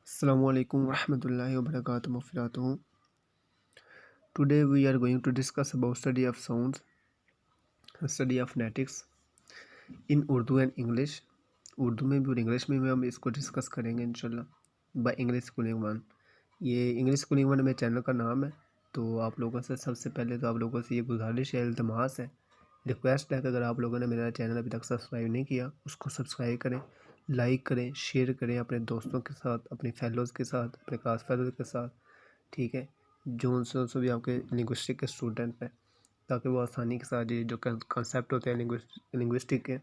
Assalamualaikum warahmatullahi wabarakatuh मफ़िरातुहू। Today we are going to discuss about study of sounds, study of phonetics in Urdu and English। Urdu में भी और English में भी हम इसको डिस्कस करेंगे इंशाल्लाह बाय इंग्लिश स्कूलिंग वन। ये इंग्लिश स्कूलिंग वन मेरे चैनल का नाम है। तो आप लोगों से सबसे पहले तो आप लोगों से ये गुजारिश है, इल्तमास है, रिक्वेस्ट है कि अगर आप लोगों ने मेरा चैनल अभी तक सब्सक्राइब नहीं किया उसको सब्सक्राइब करें, लाइक करें, शेयर करें अपने दोस्तों के साथ, अपने फेलोज़ के साथ, अपने क्लास फेलोज़ के साथ, ठीक है, जो उनसे भी आपके लिंग्विस्टिक के स्टूडेंट हैं, ताकि वो आसानी के साथ ये जो कंसेप्ट होते हैं लिंग्विस्टिक के,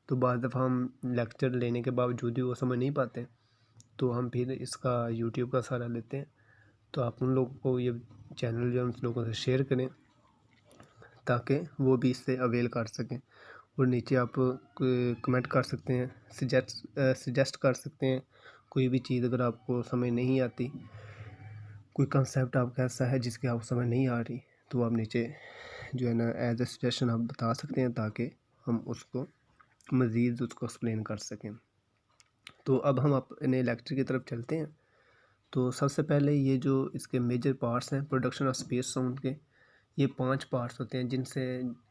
तो बाद दफ़ा हम लेक्चर लेने के बावजूद भी वो समझ नहीं पाते, तो हम फिर इसका यूट्यूब का सहारा लेते हैं। तो आप उन लोगों को ये चैनल जो है उन लोगों से शेयर करें ताकि वो भी इससे अवेल कर सकें। और नीचे आप कमेंट कर सकते हैं, सजेस्ट कर सकते हैं कोई भी चीज़ अगर आपको समझ नहीं आती, कोई कंसेप्ट आपका ऐसा है जिसकी आपको समझ नहीं आ रही, तो आप नीचे जो है ना एज ए सजेशन आप बता सकते हैं ताकि हम उसको मज़ीद उसको एक्सप्लेन कर सकें। तो अब हम अपने लेक्चर की तरफ चलते हैं। तो सबसे पहले ये जो इसके मेजर पार्ट्स हैं प्रोडक्शन ऑफ स्पेस साउंड के, ये 5 पार्ट्स होते हैं जिनसे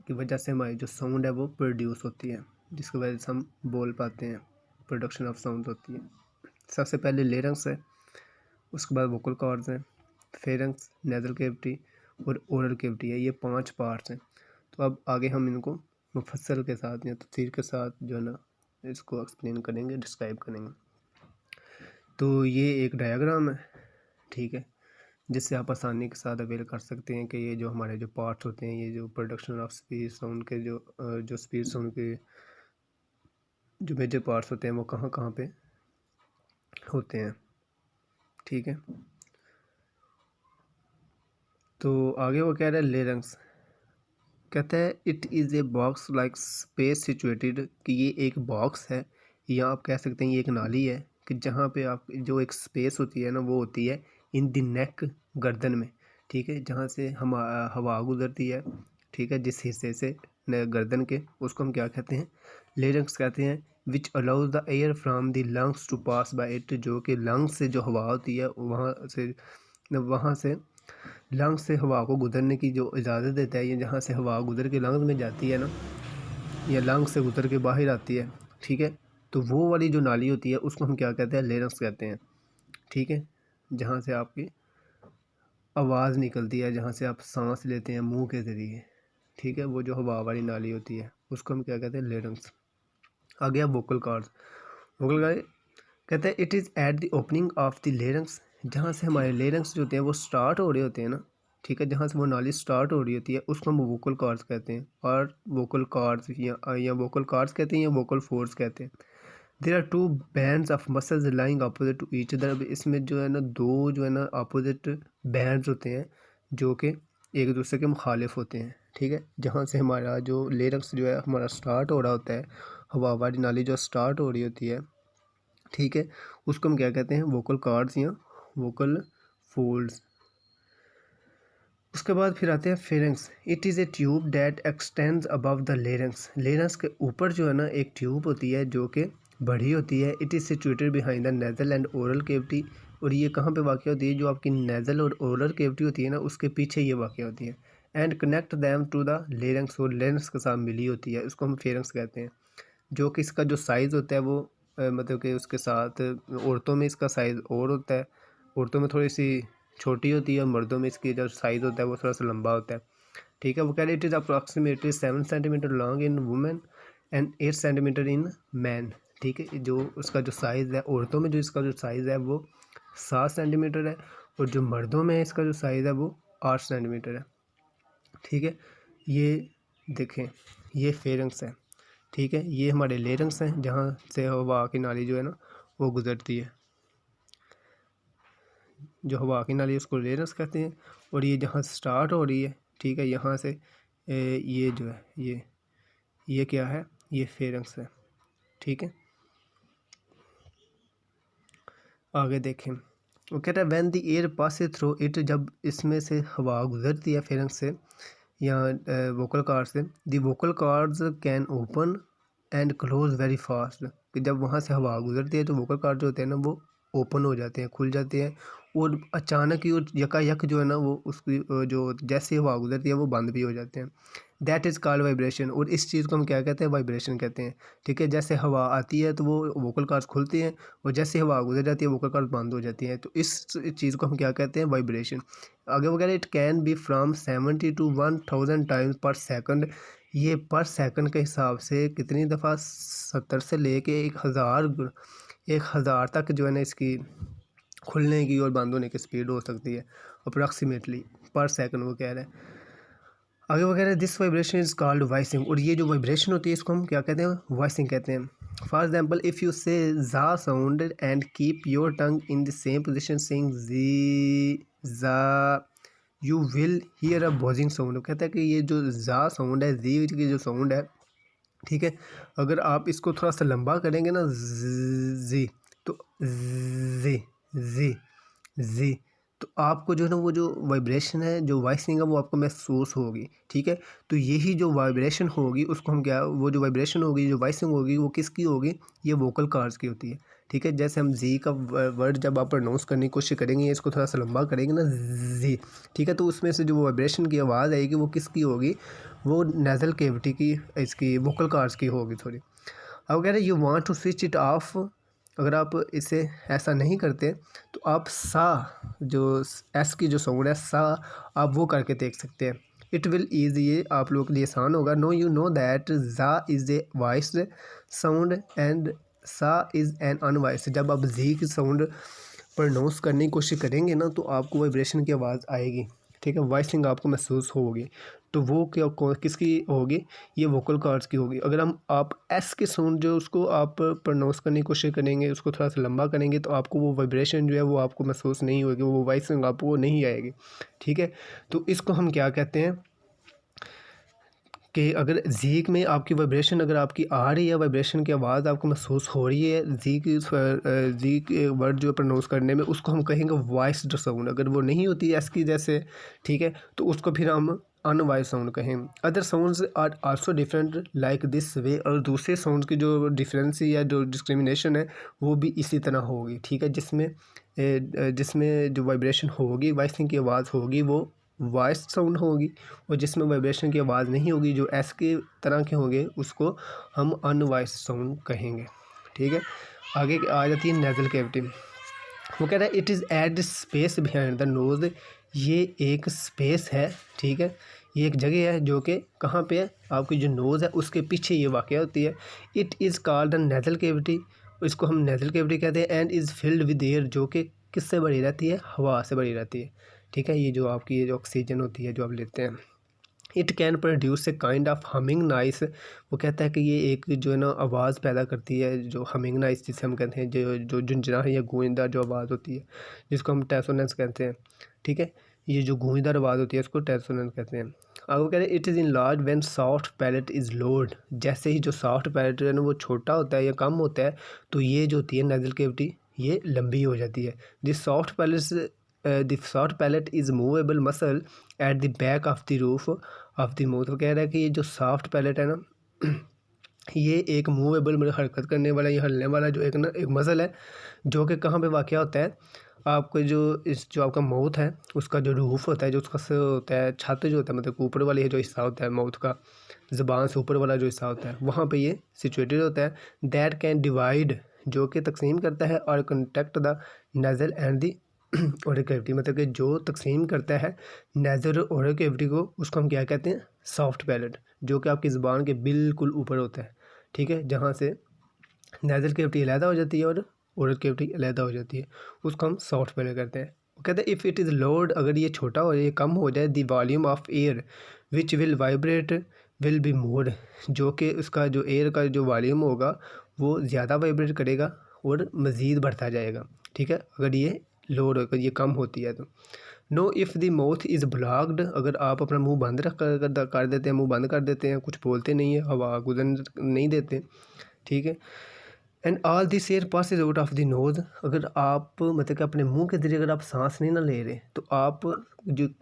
की वजह से हमारी जो साउंड है वो प्रोड्यूस होती है, जिसकी वजह से हम बोल पाते हैं, प्रोडक्शन ऑफ साउंड होती है। सबसे पहले लेरिंग्स है, उसके बाद वोकल कॉर्ड्स हैं, फेरिंग्स, नेज़ल कैविटी और ओरल कैविटी है। ये 5 पार्ट्स हैं। तो अब आगे हम इनको मुफस्सल के साथ या तफसीर के साथ जो है ना इसको एक्सप्लेन करेंगे, डिस्क्राइब करेंगे। तो ये एक डायग्राम है, ठीक है, जिससे आप आसानी के साथ अवेल कर सकते हैं कि ये जो हमारे जो पार्ट्स होते हैं, ये जो प्रोडक्शन ऑफ स्पीच साउंड के जो स्पीच साउंड के जो मेजर पार्ट्स होते हैं वो कहाँ कहाँ पे होते हैं, ठीक है। तो आगे वो कह रहा है लेरिंग्स, कहता है it is a box like space situated, कि ये एक बॉक्स है या आप कह सकते हैं ये एक नाली है कि जहाँ पे आप जो एक स्पेस होती है ना वो होती है इन द नेक, गर्दन में, ठीक है, जहाँ से हम हवा गुजरती है, ठीक है, जिस हिस्से से गर्दन के, उसको हम क्या कहते हैं, लेरिंग्स कहते हैं। Which allows the air from the lungs to pass by it, जो कि लंग्स से जो हवा होती है वहाँ से लंग्स से हवा को गुजरने की जो इजाज़त देता है, ये जहाँ से हवा गुजर के लंग्स में जाती है ना, या लंग्स से गुजर के बाहर आती है, ठीक है, तो वो वाली जो नाली होती है उसको हम क्या कहते हैं, लेरिंग्स कहते हैं, ठीक है, जहाँ से आपकी आवाज़ निकलती है, जहाँ से आप सांस लेते हैं मुंह के ज़रिए, ठीक है, वो जो हवा वाली नाली होती है उसको हम क्या कहते हैं, लेरिंग्स। आ गया वोकल कॉर्ड्स। वोकल कॉर्ड कहते हैं it is at the opening of the larynx, जहाँ से हमारे लेरिंग्स जो होते हैं वो स्टार्ट हो रहे होते हैं ना, ठीक है, जहाँ से वो नाली स्टार्ट हो रही होती है उसको हम वोकल कॉर्ड्स कहते हैं, और वोकल कॉर्ड्स या वोकल कॉर्ड्स कहते हैं या वोकल फोर्स कहते हैं। There are two bands of muscles lying opposite to each other, इसमें जो है ना दो जो है ना अपोजिट बैंड्स होते हैं जो कि एक दूसरे के मुखालिफ होते हैं, ठीक है, जहाँ से हमारा जो लेरिंग्स जो है हमारा स्टार्ट हो रहा होता है, हवा वाली नाली जो स्टार्ट हो रही होती है, ठीक है, उसको हम क्या कहते हैं, वोकल कॉर्ड्स या वोकल फोल्ड्स। उसके बाद फिर आते हैं pharynx. It is A tube that x tends above the larynx, larynx के ऊपर जो है ना एक ट्यूब होती है जो कि बड़ी होती है। It is situated behind the nasal and oral cavity, और ये कहाँ पे वाक़ होती है, जो आपकी नेज़ल और ओरल कैविटी होती है ना उसके पीछे ये वाक़ होती है। And connect them to the larynx, और लेरिंग्स के साथ मिली होती है, उसको हम फेरिंग्स कहते हैं। जो कि इसका जो साइज़ होता है वो मतलब कि उसके साथ औरतों में इसका साइज़ और होता है, औरतों में थोड़ी सी छोटी होती है, मर्दों में इसकी जो साइज़ होता है वो थोड़ा सा लंबा होता है, ठीक है। वो कह रहे it is approximately 7 centimetre long in women and 8 centimetre in man, ठीक है, जो उसका जो साइज़ है औरतों में जो इसका जो साइज़ है वो 7 सेंटीमीटर है, और जो मर्दों में इसका जो साइज़ है वो 8 सेंटीमीटर है, ठीक है। ये देखें, ये फेरिंग्स है, ठीक है, ये हमारे लेरिंग्स हैं जहाँ से हवा की नाली जो है ना वो गुजरती है, जो हवा की नाली उसको लेरिंग्स कहते हैं। और ये जहाँ स्टार्ट हो रही है, ठीक है, यहाँ से ये जो है ये क्या है, ये फेरिंग्स है, ठीक है। आगे देखें, वो कहता है when the air passes through it, जब इसमें से हवा गुजरती है फेरिंग्स से या वोकल कॉर्ड से, the vocal cords can open and close very fast, कि जब वहाँ से हवा गुजरती है तो वोकल कॉर्ड जो होते हैं ना वो ओपन हो जाते हैं, खुल जाते हैं, और अचानक ही और यकायक जो है ना वो उसकी जो जैसे हवा गुजरती है वो बंद भी हो जाते हैं। That is called vibration. और इस चीज़ को हम क्या कहते हैं? वाइब्रेशन कहते हैं। ठीक है, जैसे हवा आती है तो वो वोकल कॉर्ड्स खुलती हैं, और जैसे हवा गुजर जाती है वोकल कॉर्ड्स बंद हो जाती हैं। तो इस चीज़ को हम क्या कहते हैं? वाइब्रेशन। आगे वगैरह it can be from 70 to 1000 times पर सेकंड। ये पर सेकंड के हिसाब से कितनी दफ़ा 70 से लेके 1000 तक जो है ना इसकी खुलने की और बंद होने की स्पीड हो सकती है, अप्रॉक्सीमेटली पर सेकंड वो कह रहे हैं। आगे वगैरह this vibration is called voicing. और ये जो वाइब्रेशन होती है इसको हम क्या कहते हैं? वॉइसिंग कहते हैं। For example, if you say जा sound and keep your tongue in the same position saying जी जा, you will hear a buzzing sound. वो कहता है कि ये जो जा साउंड है, जी की जो साउंड है, ठीक है, अगर आप इसको थोड़ा सा लंबा करेंगे ना, जी, तो जी जी जी, तो आपको जो है ना वो जो वाइब्रेशन है, जो वॉइसिंग है, वो आपको महसूस होगी। ठीक है, तो यही जो वाइब्रेशन होगी उसको हम क्या, वो जो वाइब्रेशन होगी, जो वॉइसिंग होगी, वो किसकी होगी? ये वोकल कॉर्ड्स की होती है। ठीक है, जैसे हम जी का वर्ड जब आप प्रोनाउंस करने की कोशिश करेंगे, इसको थोड़ा सा लंबा करेंगे ना, जी, ठीक है, तो उसमें से जो वाइब्रेशन की आवाज़ आएगी वो किसकी होगी? वो नेज़ल कैविटी की, इसकी वोकल कॉर्ड्स की होगी थोड़ी। अब कह रहे you want to switch it off. अगर आप इसे ऐसा नहीं करते तो आप सा, जो एस की जो साउंड है सा, आप वो करके देख सकते हैं। इट विल ईज, ये आप लोगों के लिए आसान होगा। नो यू नो दैट जा is a voice sound and सा इज़ एन अनवॉइस। जब आप जी की साउंड प्रोनाउंस करने की कोशिश करेंगे ना तो आपको वाइब्रेशन की आवाज़ आएगी। ठीक है, वॉइसिंग आपको महसूस होगी। तो वो क्या किसकी होगी? ये वोकल कॉर्ड्स की होगी। अगर हम आप एस के साउंड जो उसको आप प्रोनाउंस करने की कोशिश करेंगे, उसको थोड़ा सा लंबा करेंगे, तो आपको वो वाइब्रेशन जो है वो आपको महसूस नहीं होगी, वो वॉइसिंग आपको नहीं आएगी। ठीक है, तो इसको हम क्या कहते हैं कि अगर ज़ीक में आपकी वाइब्रेशन अगर आपकी आ रही है, वाइब्रेशन की आवाज़ आपको महसूस हो रही है जी के वर्ड जो प्रोनाउंस करने में, उसको हम कहेंगे वॉइस्ड साउंड। अगर वो नहीं होती है एस की जैसे, ठीक है, तो उसको फिर हम अनवॉइस साउंड कहें। Other sounds are also different like this way. और दूसरे साउंड की जो डिफरेंस या जो डिस्क्रिमिनेशन है वो भी इसी तरह होगी। ठीक है, जिसमें जो वाइब्रेशन होगी, वॉइसिंग की आवाज़ होगी, वो वॉइस साउंड होगी, और जिसमें वाइब्रेशन की आवाज़ नहीं होगी, जो एस के तरह के होंगे, उसको हम अनवॉइस साउंड कहेंगे। ठीक है, आगे आ जाती है नेज़ल कैविटी। वो कह रहा है it is at space behind the nose. ये एक स्पेस है, ठीक है, ये एक जगह है जो कि कहाँ पे है? आपकी जो नोज़ है उसके पीछे ये वाक़या होती है। It is called the nasal cavity. इसको हम नेज़ल कैविटी कहते हैं। And is filled with air, जो कि किससे भरी रहती है? हवा से भरी रहती है। ठीक है, ये जो आपकी ये जो ऑक्सीजन होती है जो आप लेते हैं। It can produce a kind of humming noise. वो कहता है कि ये एक जो है ना आवाज़ पैदा करती है, जो हमिंग नॉइस जिसे हम कहते हैं, जो जो झुंझुना या गूंजदार जो आवाज़ होती है, जिसको हम टेसोनेंस कहते हैं। ठीक है, ये जो गूंजदार आवाज़ होती है इसको टेसोनेंस कहते हैं। आगे कह रहे हैं it is in large when soft palate is load. जैसे ही जो सॉफ्ट पैलेट है ना वो छोटा होता है या कम होता है, तो ये जो होती है नेज़ल कैविटी, ये लंबी हो जाती है। This soft palate the soft palate is movable muscle eight the back of the roof of the mouth. वो कह रहा है कि ये जो सॉफ्ट पैलेट है ना ये एक मूवेबल, मतलब हरकत करने वाला, ये हिलने वाला जो एक मसल है, जो कि कहाँ पे वाक़या होता है? आपको जो आपका माउथ है उसका जो रूफ होता है, जो उसका होता है छत जो होता है, मतलब ऊपर वाली जो हिस्सा होता है माउथ का, ज़बान से ऊपर वाला जो हिस्सा होता है, वहाँ पे ये सिचुएटेड होता है। दैट कैन डिवाइड, जो कि तकसीम करता है, और contact the nasal and the oral cavity, मतलब कि जो तकसीम करता है नेज़ल और ओरल कैविटी को, उसको हम क्या कहते हैं? सॉफ्ट पैलेट, जो कि आपकी ज़ुबान के बिल्कुल ऊपर होता है। ठीक है, जहाँ से नेज़ल कैविटी अलहदा हो जाती है और ओरल कैविटी अलहदा हो जाती है, उसको हम सॉफ्ट पैलेट कहते हैं। वो कहते हैं इफ़ इट इज़ लोड, अगर ये छोटा हो जाए, कम हो जाए, the volume of air which will vibrate will be more, जो कि उसका जो एयर का जो वॉल्यूम होगा वो ज़्यादा वाइब्रेट करेगा और मज़ीद बढ़ता जाएगा। ठीक है, अगर ये लोड अगर ये कम होती है तो। Know if the mouth is blocked, अगर आप अपना मुंह बंद कर देते हैं, मुंह बंद कर देते हैं, कुछ बोलते नहीं है, हवा गुजर नहीं देते, ठीक है, and all this air passes out of the nose, अगर आप मतलब कि अपने मुंह के ज़रिए अगर आप सांस नहीं ना ले रहे, तो आप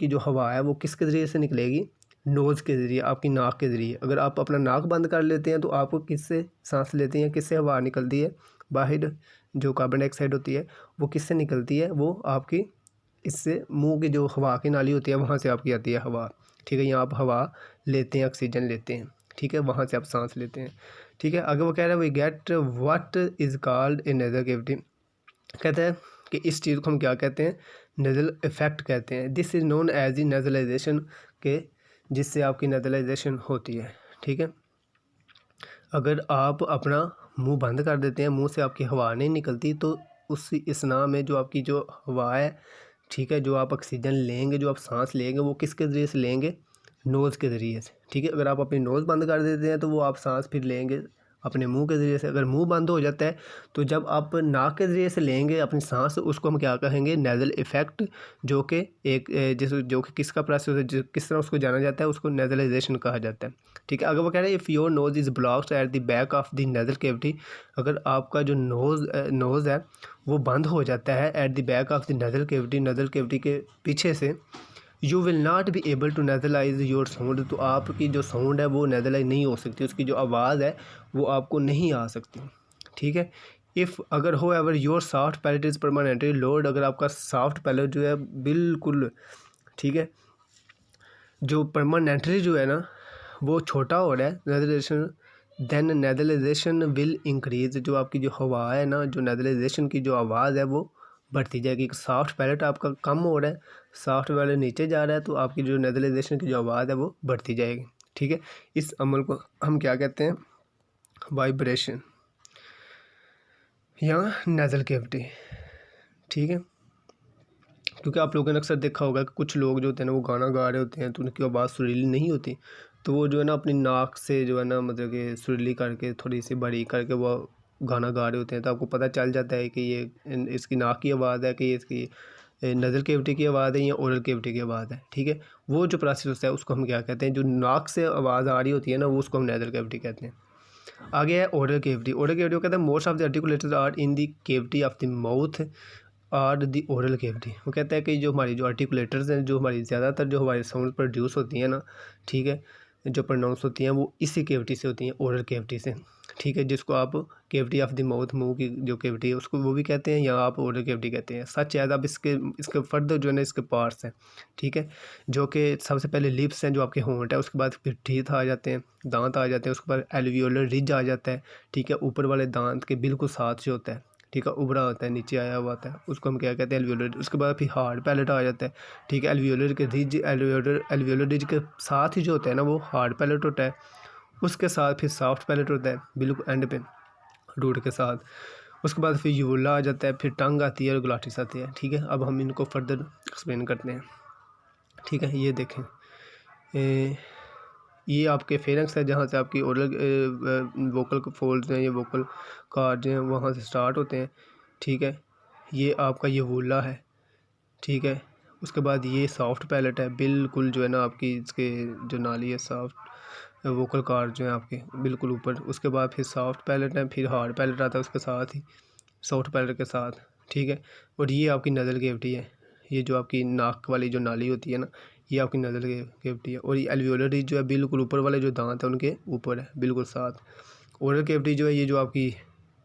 जो हवा है वो किसके ज़रिए से निकलेगी? नोज़ के ज़रिए, आपकी नाक के ज़रिए। अगर आप अपना नाक बंद कर लेते हैं तो आप किससे सांस लेते हैं, किससे हवा निकलती है बाहर? जो कार्बन डाइऑक्साइड होती है वो किससे निकलती है, वो आपकी इससे मुंह की जो हवा की नाली होती है वहाँ से आपकी आती है हवा, ठीक है। यहाँ आप हवा लेते हैं, ऑक्सीजन लेते हैं, ठीक है, वहाँ से आप सांस लेते हैं, ठीक है। अगर वो कह रहा है we get what is called a nasal cavity, कहते हैं कि इस चीज़ को हम क्या कहते हैं, नेज़ल इफेक्ट कहते हैं। दिस इज़ नोन एज ई नेज़लाइजेशन, के जिससे आपकी नेज़लाइजेशन होती है, ठीक है। अगर आप अपना मुंह बंद कर देते हैं, मुंह से आपकी हवा नहीं निकलती, तो उस इसना में जो आपकी जो हवा है, ठीक है, जो आप ऑक्सीजन लेंगे, जो आप सांस लेंगे, वो किसके ज़रिए से लेंगे, नोज़ के ज़रिए से, ठीक है। अगर आप अपनी नोज़ बंद कर देते हैं तो वो आप सांस फिर लेंगे अपने मुंह के ज़रिए से। अगर मुंह बंद हो जाता है तो जब आप नाक के ज़रिए से लेंगे अपनी सांस, उसको हम क्या कहेंगे, नेज़ल इफेक्ट, जो कि एक जो कि किसका प्रोसेस है, किस तरह उसको जाना जाता है, उसको नेज़लाइजेशन कहा जाता है, ठीक है। अगर वो कह रहे हैं if your nose is blocked at the back of the nasal cavity, अगर आपका जो नोज़ है वो बंद हो जाता है at the back of the nasal cavity, nasal cavity के पीछे से, you will not be able to nasalize your sound, तो आपकी जो साउंड है वो नेज़लाइज नहीं हो सकती, उसकी जो आवाज़ है वो आपको नहीं आ सकती, ठीक है। इफ़ अगर हो ever your soft palate is permanently load, अगर आपका सॉफ्ट पैलेट जो है बिल्कुल, ठीक है, जो परमानेंटली जो है ना वो छोटा हो रहा है, नेज़लाइजेशन, देन नेज़लाइजेशन विल इंक्रीज, जो आपकी जो हवा है ना, जो नेज़लाइजेशन की जो आवाज़ है वो बढ़ती जाएगी। सॉफ्ट पैलेट आपका कम हो रहा है, सॉफ्ट पैलेट नीचे जा रहा है, तो आपकी जो नेज़लाइजेशन की जो आवाज़ है वो बढ़ती जाएगी, ठीक है। इस अमल को हम क्या कहते हैं, वाइब्रेशन या नेज़ल कैविटी, ठीक है। क्योंकि आप लोगों ने अक्सर देखा होगा कि कुछ लोग जो होते हैं ना वो गाना गा रहे होते हैं तो उनकी आवाज़ सुरीली नहीं होती, तो वो जो है ना अपनी नाक से जो है ना मतलब कि सुरीली करके थोड़ी सी बड़ी करके वो गाना गा रहे होते हैं, तो आपको पता चल जाता है कि ये इसकी नाक की आवाज़ है, कि ये इसकी नज़ल कैविटी की आवाज़ है या ओरल कैविटी की आवाज़ है, ठीक है। वो जो प्रोसेस होता है उसको हम क्या कहते हैं, जो नाक से आवाज़ आ रही होती है ना वो उसको हम नज़ल कैविटी कहते हैं। आगे है ओरल कैविटी। ओरल कैविटी को कहते हैं most of the articulators are in the cavity of the mouth are the oral cavity. वो कहता है कि जो हमारी जो आर्टिकुलेटर्स हैं, जो हमारी ज़्यादातर जो हमारी साउंड प्रोड्यूस होती हैं ना, ठीक है, जो प्रोनाउंस होती हैं वो इसी कैविटी से होती हैं, ओरल कैविटी से, ठीक है, जिसको आप कैविटी ऑफ द माउथ, मुंह की जो कैविटी है उसको वो भी कहते हैं, या आप ओरल कैविटी कहते हैं। सच है, अब इसके फर्दर जो है ना इसके पार्ट्स हैं, ठीक है, जो कि सबसे पहले लिप्स हैं, जो आपके होंठ है, उसके बाद फिर टीथ आ जाते हैं, दांत आ जाते हैं, उसके बाद एल्वियोलर रिज आ जाता है, ठीक है, ऊपर वाले दांत के बिल्कुल साथ जो होता है, ठीक है, उभरा होता है, नीचे आया हुआ होता है, उसको हम क्या कहते हैं, एल्वियोलर। उसके बाद फिर हार्ड पैलेट आ जाता है, ठीक है, एल्वियोलर के रिज, एल्वियोलर रिज के साथ ही जो होता है ना वो हार्ड पैलेट होता है, उसके साथ फिर सॉफ्ट पैलेट होता है बिल्कुल एंड पे रूट के साथ। उसके बाद फिर यूला आ जाता है, फिर टंग आती है और ग्लॉटिस आती है, ठीक है। अब हम इनको फर्दर एक्सप्लेन करते हैं, ठीक है। ये देखें, ये आपके फेरेंक्स है, जहाँ से आपकी ओरल वोकल फोल्ड्स हैं, ये वोकल कार्ड हैं वहाँ से स्टार्ट होते हैं, ठीक है। ये आपका ये वूला है, ठीक है। उसके बाद ये सॉफ्ट पैलेट है, बिल्कुल जो है ना आपकी इसके जो नाली है, सॉफ्ट वोकल कार्ड जो है आपके बिल्कुल ऊपर। उसके बाद फिर सॉफ्ट पैलेट है, फिर हार्ड पैलेट आता है उसके साथ ही, सॉफ्ट पैलेट के साथ, ठीक है। और ये आपकी नज़ल कैविटी है, ये जो आपकी नाक वाली जो नाली होती है ना, ये आपकी नज़ल कैविटी है। और ये एल्वियोलर रिज जो है बिल्कुल ऊपर वाले जो दांत है उनके ऊपर है बिल्कुल साथ। ओरल कैविटी जो है ये जो आपकी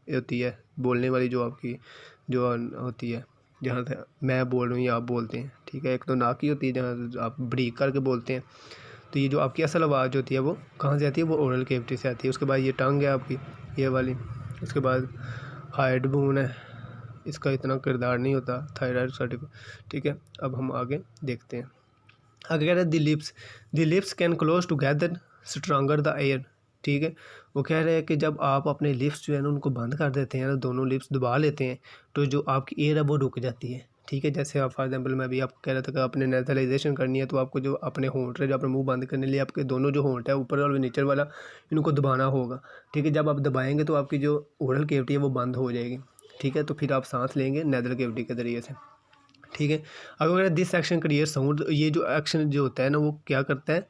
होती है बोलने वाली, जो आपकी जो होती है, जहाँ से मैं बोल रहा हूँ या आप बोलते हैं, ठीक है। एक तो नाक ही होती है जहाँ से आप ब्रीक करके बोलते हैं, तो ये जो आपकी असल आवाज़ होती है वो कहाँ से आती है, वो ओरल कैविटी से आती है। उसके बाद ये टंग है आपकी ये वाली, उसके बाद हाइड बोन है, इसका इतना किरदार नहीं होता, थायराइड सर्टिफिकेट, ठीक है। अब हम आगे देखते हैं। आगे कह रहे हैं the lips can close together stronger the air, ठीक है। वो कह रहे हैं कि जब आप अपने लिप्स जो है ना उनको बंद कर देते हैं ना, दोनों लिप्स दबा लेते हैं, तो जो आपकी एयर है वो रुक जाती है, ठीक है। जैसे आप फॉर एग्जांपल मैं भी आपको कह रहा था कि आपने नेज़लाइजेशन करनी है, तो आपको जो अपने होंठ है, जो अपने मुंह बंद करने के लिए आपके दोनों जो होंठ है ऊपर और नीचे वाला, इनको दबाना होगा, ठीक है। जब आप दबाएंगे तो आपकी जो ओरल कैविटी है वो बंद हो जाएगी, ठीक है। तो फिर आप सांस लेंगे नेज़ल कैविटी के ज़रिए से, ठीक है। अगर दिस एक्शन क्रिएट साउंड, ये जो एक्शन जो होता है ना वो क्या करता है,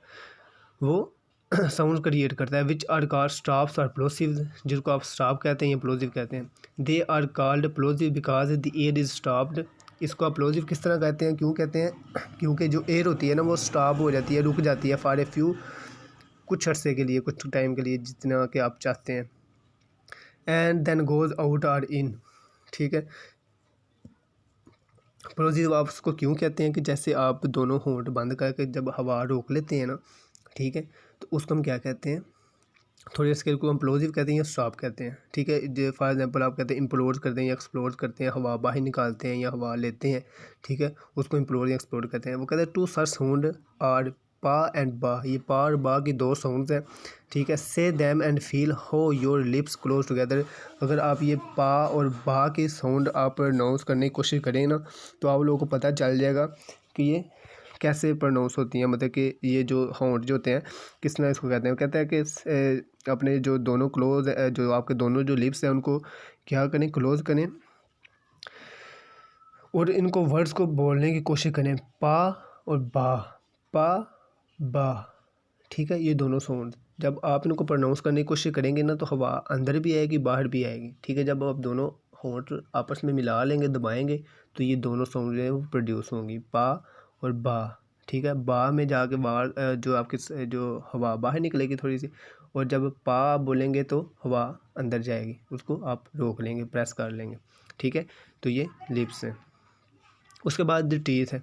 वो साउंड क्रिएट करता है, विच आर कॉल्ड स्टॉप्स और प्लोसिव, जिसको आप स्टॉप कहते हैं या प्लोसिव कहते हैं। They are called plosive because the air is stopped. इसको आप प्लोसिव किस तरह कहते हैं, क्यों कहते हैं, क्योंकि जो एयर होती है ना वो स्टॉप हो जाती है, रुक जाती है फॉर ए फ्यू, कुछ अर्से के लिए, कुछ टाइम के लिए, जितना कि आप चाहते हैं, एंड देन गोज़ आउट और इन, ठीक है। प्लोजिव आप उसको क्यों कहते हैं कि जैसे आप दोनों होंठ बंद करके जब हवा रोक लेते हैं ना, ठीक है, तो उसको हम क्या कहते हैं, थोड़े स्केल को हम प्लोजिव कहते हैं या स्टॉप कहते हैं। ठीक है, जो फॉर एग्जांपल आप कहते हैं इम्प्लोड करते हैं या एक्सप्लोर करते हैं, हवा बाहर निकालते हैं या हवा लेते हैं, ठीक है, उसको इम्प्लोड या एक्सप्लोर कहते हैं। वो कहते हैं टू सच साउंड आर पा एंड बा, ये पा और बा की दो साउंड्स हैं, ठीक है। से दैम एंड फील हो योर लिप्स क्लोज टुगेदर, अगर आप ये पा और बा की साउंड आप प्रोनाउंस करने की कोशिश करें ना, तो आप लोगों को पता चल जाएगा कि ये कैसे प्रोनाउंस होती हैं, मतलब कि ये जो होंठ जो होते हैं किस तरह इसको कहते हैं। कहते हैं कि अपने जो दोनों क्लोज जो आपके दोनों जो लिप्स हैं उनको क्या करें, क्लोज करें और इनको वर्ड्स को बोलने की कोशिश करें, पा और बा, पा बा, ठीक है। ये दोनों साउंड जब आप इनको प्रोनाउंस करने की कोशिश करेंगे ना, तो हवा अंदर भी आएगी बाहर भी आएगी, ठीक है। जब आप दोनों होंठ आपस में मिला लेंगे, दबाएंगे, तो ये दोनों साउंड जो है वो प्रोड्यूस होंगी, पा और बा, ठीक है। बा में जाके बाहर जो आपकी जो हवा बाहर निकलेगी थोड़ी सी, और जब पा बोलेंगे तो हवा अंदर जाएगी, उसको आप रोक लेंगे, प्रेस कर लेंगे, ठीक है। तो ये लिप्स हैं। उसके बाद द टीथ है,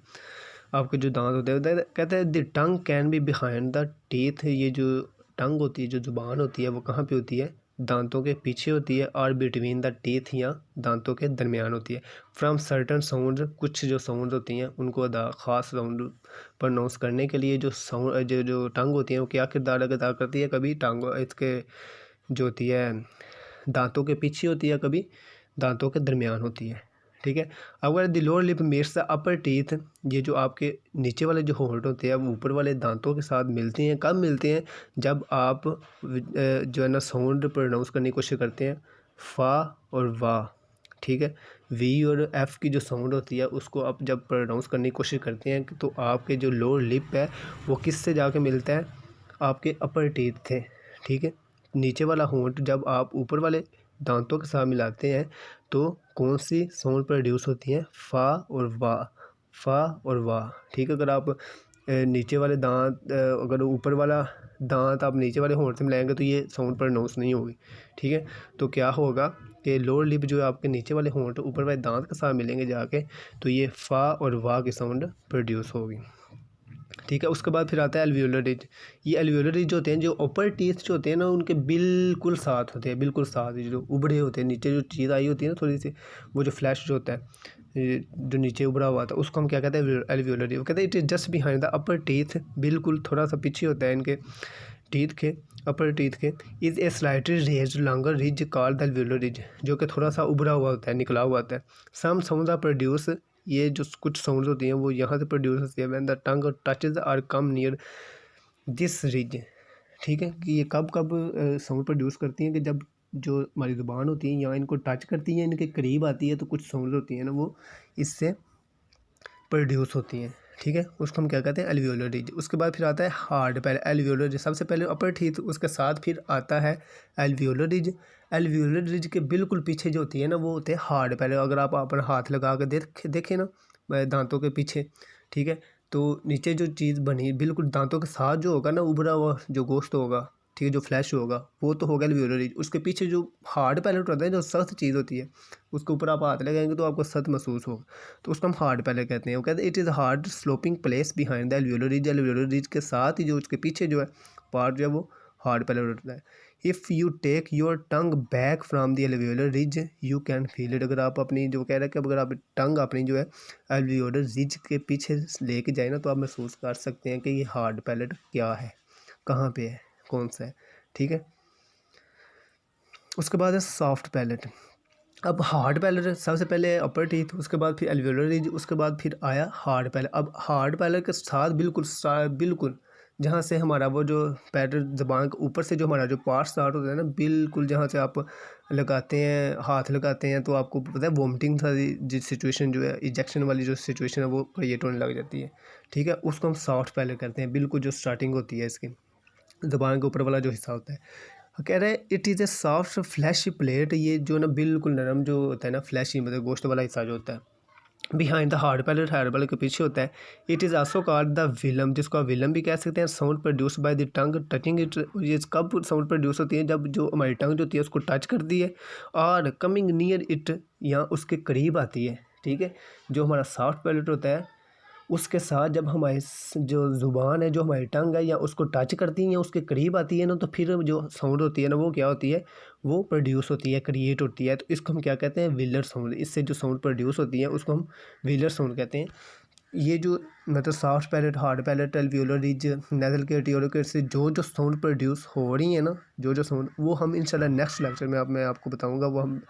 आपके जो दांत होते हैं, कहते हैं the tongue can be behind the teeth, ये जो टंग होती है, जो ज़ुबान होती है, वो कहाँ पे होती है, दांतों के पीछे होती है, और बिटवीन द टीथ या दांतों के दरमियान होती है। फ्रॉम सर्टन साउंड, कुछ जो साउंड होती हैं उनको ख़ास साउंड प्रोनाउंस करने के लिए जो साउंड जो टंग होती है वो क्या किरदार अदा करती है, कभी टंग इसके जो होती है दांतों के पीछे होती है, कभी दांतों के दरमियान होती है, ठीक है। अगर the lower lip meets the upper teeth, ये जो आपके नीचे वाले जो होंठ होते हैं वो ऊपर वाले दांतों के साथ मिलते हैं, कब मिलते हैं, जब आप जो है ना साउंड प्रोनाउंस करने की कोशिश करते हैं, फ़ा और वाह, ठीक है। वी और एफ़ की जो साउंड होती है उसको आप जब प्रोनाउंस करने की कोशिश करते हैं, तो आपके जो लोअर लिप है वो किससे जाके मिलता है, आपके अपर टीथ थे, ठीक है। नीचे वाला होंठ जब आप ऊपर वाले दांतों के साथ मिलाते हैं तो कौन सी साउंड प्रोड्यूस होती है, फ़ा और वाह, फ़ा और वाह, ठीक है। अगर आप नीचे वाले दांत अगर ऊपर वाला दांत आप नीचे वाले होंठ से मिलाएंगे तो ये साउंड प्रोनाउंस नहीं होगी, ठीक है। तो क्या होगा कि लोअर लिप जो है आपके नीचे वाले होंठ ऊपर वाले दांत के साथ मिलेंगे जाके, तो ये फ़ा और वाह की साउंड प्रोड्यूस होगी, ठीक है। उसके बाद फिर आता है एल्वियोलर रिज। ये एल्वियोलर रिज जो होते हैं, जो ऊपर टीथ जो होते हैं ना उनके बिल्कुल साथ होते हैं, बिल्कुल साथ, जो उभरे होते हैं, नीचे जो चीज़ आई होती है ना थोड़ी सी, वो जो फ्लैश जो होता है जो नीचे उभरा हुआ था, उसको हम क्या कहते हैं, एल्वियोलर रिज। वो कहते हैं it is just behind the upper teeth, बिल्कुल थोड़ा सा पीछे होता है इनके टीथ के, अपर टीथ के। Is a slightly raised longer ridge called the alveolar ridge, जो कि थोड़ा सा उभरा हुआ होता है, निकला हुआ होता है। सम साउंड्स आर प्रोड्यूस, ये जो कुछ साउंड्स होती हैं वो यहाँ से प्रोड्यूस होती है, when the tongue touches or come near this ridge, ठीक है। कि ये कब कब साउंड प्रोड्यूस करती हैं, कि जब जो हमारी ज़ुबान होती है यहाँ इनको टच करती है, इनके करीब आती है, तो कुछ साउंड होती है ना वो इससे प्रोड्यूस होती हैं, ठीक है। उसको हम क्या कहते हैं, एल्वियोलर रिज। उसके बाद फिर आता है हार्ड, पहले एल्वियोलर रिज, सबसे पहले अपर टीथ, उसके साथ फिर आता है एल्वियोलर रिज। एल्वियोलर रिज के बिल्कुल पीछे जो होती है ना वो होते हैं हार्ड। पहले अगर आप अपना हाथ लगा कर देखें ना दांतों के पीछे, ठीक है, तो नीचे जो चीज़ बनी बिल्कुल दांतों के साथ जो होगा ना उभरा हुआ जो गोश्त होगा, ठीक है, जो फ्लैश होगा वो तो होगा एल्वियोलर रिज। उसके पीछे जो हार्ड पैलेट होता है, जो सख्त चीज़ होती है, उसके ऊपर आप हाथ लगाएंगे तो आपको सख्त महसूस होगा, तो उसको हम हार्ड पैलेट कहते हैं। वो कहते हैं it is hard sloping place behind the alveolar ridge, alveolar ridge के साथ ही जो उसके पीछे जो है पार्ट जो है वो हार्ड पैलेट होता है। If you take your tongue back from the alveolar ridge you can feel it, अगर आप अपनी जो कह रहा है कि अगर आप टंग अपनी जो है एल्वियोलर रिज के पीछे लेके जाए ना, तो आप महसूस कर सकते हैं कि ये हार्ड पैलेट क्या है, कहाँ पे है, कौन सा है, ठीक है। उसके बाद है सॉफ्ट पैलेट। अब हार्ड पैलेट सबसे पहले अपर टीथ, उसके बाद फिर एल्वियोलर रिज, उसके बाद फिर आया हार्ड पैलेट। अब हार्ड पैलेट के साथ बिल्कुल जहाँ से हमारा वो जो पैलेट ज़बान के ऊपर से जो हमारा जो पार्ट स्टार्ट होता है ना, बिल्कुल जहाँ से आप लगाते हैं हाथ लगाते हैं तो आपको पता है वोमिटिंग था जिस सिचुएशन जो है, इजेक्शन वाली जो सिचुएशन है वो क्रिएट होने लग जाती है, ठीक है। उसको हम सॉफ्ट पैलेट करते हैं, बिल्कुल जो स्टार्टिंग होती है इसकी ज़बान के ऊपर वाला जो हिस्सा होता है। कह रहे हैं it is a soft fleshy plate, ये जो ना बिल्कुल नरम जो होता है ना, फ्लैशी मतलब गोश्त वाला हिस्सा जो होता है बिहाइंड द हार्ड पैलेट के पीछे होता है। It is also called the velum, जिसको आप विलम भी कह सकते हैं। Sound produce by the tongue touching it, ये कब साउंड प्रोड्यूस होती है, जब जो हमारी टंग जो होती है उसको टच करती है और कमिंग नियर इट या उसके करीब आती है, ठीक है। जो हमारा सॉफ्ट पैलेट होता है उसके साथ जब हमारी जो ज़ुबान है, जो हमारी टंग है, या उसको टच करती है या उसके करीब आती है ना, तो फिर जो साउंड होती है ना वो क्या होती है, वो प्रोड्यूस होती है, क्रिएट होती है। तो इसको हम क्या कहते हैं, व्हीलर साउंड। इससे जो साउंड प्रोड्यूस होती है उसको हम व्हीलर साउंड कहते हैं। ये जो मतलब soft palate, hard palate, alveolar ridge, nasal cavity, oral cavity से जो साउंड प्रोड्यूस हो रही है ना, जो साउंड, वो हम इंशाल्लाह नेक्स्ट लेक्चर में मैं आपको बताऊंगा। वो हम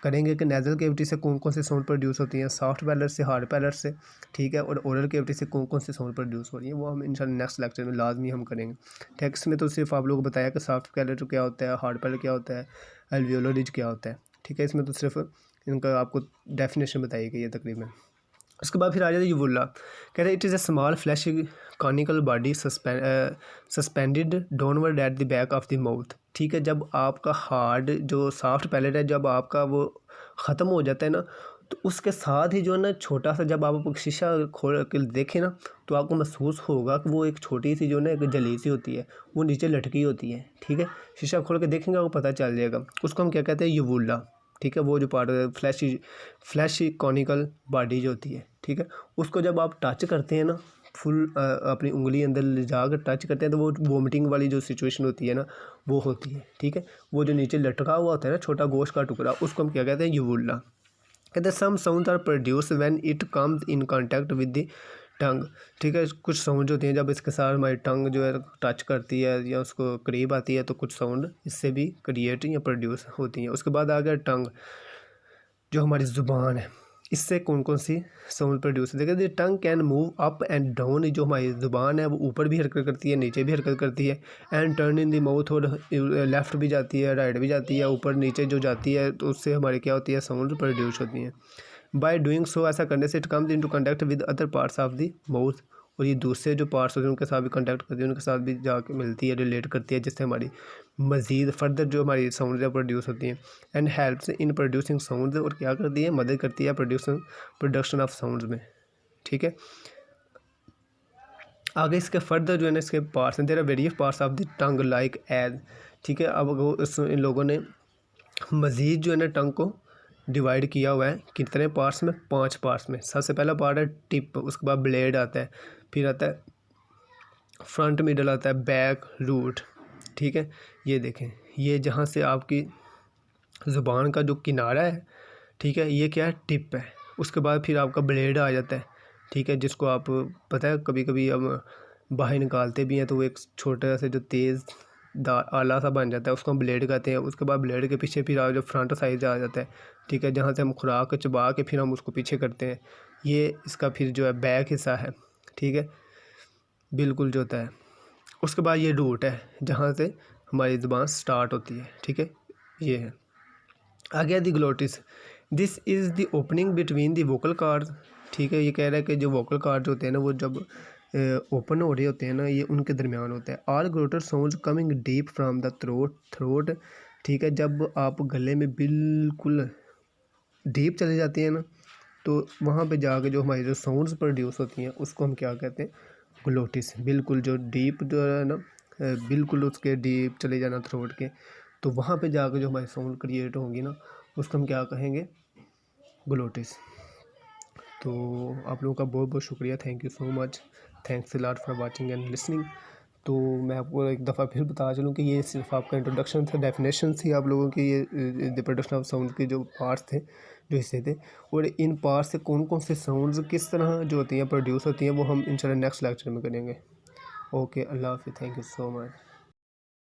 करेंगे कि नेजल केविटी से कौन कौन से साउंड प्रोड्यूस होती हैं, सॉफ्ट पैलेट से, हार्ड पैलेट से, ठीक है, और ओरल केविटी से कौन कौन से साउंड प्रोड्यूस हो रही है, वो हम इंशाल्लाह नेक्स्ट लेक्चर में लाजमी हम करेंगे। टेक्स्ट में तो सिर्फ आप लोगों को बताया कि सॉफ्ट पैलेट क्या होता है, हार्ड पैलेट क्या होता है, एल्वियोलर रिज क्या होता है, ठीक है। इसमें तो सिर्फ इनका आपको डेफिनेशन बताई गई है तकरीबन। उसके बाद फिर आ जाता है यूवुला। कहते हैं it is a small flash conical body suspended downward eight the back of the mouth, ठीक है। जब आपका हार्ड जो सॉफ्ट पैलेट है, जब आपका वो ख़त्म हो जाता है ना, तो उसके साथ ही जो है ना छोटा सा, जब आप शीशा खोल के देखें ना, तो आपको महसूस होगा कि वो एक छोटी सी जो ना एक जली सी होती है, वो नीचे लटकी होती है, ठीक है। शीशा खोल के देखेंगे आपको पता चल जाएगा। उसको हम क्या कहते हैं, यूवुला, ठीक है। वो जो पार्ट फ्लैशी कॉनिकल बॉडी जो होती है, ठीक है, उसको जब आप टच करते हैं ना, फुल अपनी उंगली अंदर ले जाकर टच करते हैं, तो वो वोमिटिंग वाली जो सिचुएशन होती है ना, वो होती है, ठीक है। वो जो नीचे लटका हुआ होता है ना छोटा गोश्त का टुकड़ा, उसको हम क्या कहते हैं, यूवुला। कहते हैं some sound are produce when it comes in contact with the tongue, ठीक है। कुछ साउंड होती हैं जब इसके साथ हमारी टंग जो है टच करती है या उसको करीब आती है, तो कुछ साउंड इससे भी क्रिएट या प्रोड्यूस होती हैं। उसके बाद आ गया टंग, जो हमारी ज़ुबान है, इससे कौन कौन सी साउंड प्रोड्यूस होती है। देखिए tongue can move up and down, जो हमारी ज़ुबान है वो ऊपर भी हरकत करती है, नीचे भी हरकत करती है। And turn in the mouth, और लेफ़्ट भी जाती है, राइट भी जाती है, ऊपर नीचे जो जाती है, तो उससे हमारी क्या होती है, साउंड प्रोड्यूस होती हैं। बाय डूइंग सो, ऐसा करने से it comes into contact with other parts of the mouth, और ये दूसरे जो पार्ट्स होते हैं उनके साथ भी कंटेक्ट करती है, उनके साथ भी जाके मिलती है, रिलेट करती है, जिससे हमारी मज़ीद फर्दर जो हमारी साउंड प्रोड्यूस होती हैं। And helps in producing sound, और क्या करती है, मदद करती है प्रोडक्शन ऑफ साउंड्स में, ठीक है। आगे इसके फर्दर जो है ना इसके पार्ट्स हैं, there are various parts of the tongue like edge, ठीक है। अब वो इन लोगों ने मज़ीद जो है ना टंग को डिवाइड किया हुआ है, कितने पार्ट्स में, 5 पार्ट्स में। सबसे पहला पार्ट है टिप, उसके बाद ब्लेड आता है, फिर आता है फ्रंट, मिडल आता है, बैक, रूट, ठीक है। ये देखें, ये जहाँ से आपकी ज़ुबान का जो किनारा है, ठीक है, ये क्या है, टिप है। उसके बाद फिर आपका ब्लेड आ जाता है, ठीक है, जिसको आप पता है कभी कभी हम बाहर निकालते भी हैं, तो वो एक छोटा सा जो तेज़ आला सा बन जाता है, उसको हम ब्लेड कहते हैं। उसके बाद ब्लेड के पीछे फिर जो फ्रंट साइज आ जाता है, ठीक है, जहाँ से हम खुराक चबा के फिर हम उसको पीछे करते हैं। ये इसका फिर जो है बैक हिस्सा है, ठीक है, बिल्कुल जो होता है। उसके बाद ये रूट है, जहाँ से हमारी ज़ुबान स्टार्ट होती है, ठीक है, ये है। आ गया the glottis, this is the opening between the vocal cord, ठीक है। ये कह रहा है कि जो वोकल कार्ड होते हैं ना, वो जब ओपन हो रहे होते हैं ना, ये उनके दरमियान होता है। All glottal sounds coming deep from the throat, ठीक है। जब आप गले में बिल्कुल डीप चले जाती हैं ना, तो वहाँ पे जाके जो हमारी जो साउंड्स प्रोड्यूस होती हैं उसको हम क्या कहते हैं, ग्लोटिस। बिल्कुल जो डीप जो है ना, बिल्कुल उसके डीप चले जाना थ्रोट के, तो वहाँ पे जाके जो हमारी साउंड क्रिएट होंगी ना, उसको हम क्या कहेंगे, ग्लोटिस। तो आप लोगों का बहुत बहुत शुक्रिया, thank you so much, thanks a lot for watching and listening. तो मैं आपको एक दफ़ा फिर बता चलूँ कि ये सिर्फ आपका इंट्रोडक्शन था, डेफिनेशन थी आप लोगों की, ये द प्रोडक्शन ऑफ साउंड के जो पार्ट्स थे, जो हिस्से थे, और इन पार्ट्स से कौन कौन से साउंड्स किस तरह जो होती हैं प्रोड्यूस होती हैं, वो हम इंशाल्लाह नेक्स्ट लेक्चर में करेंगे। ओके, अल्लाह हाफिज़, थैंक यू सो मच।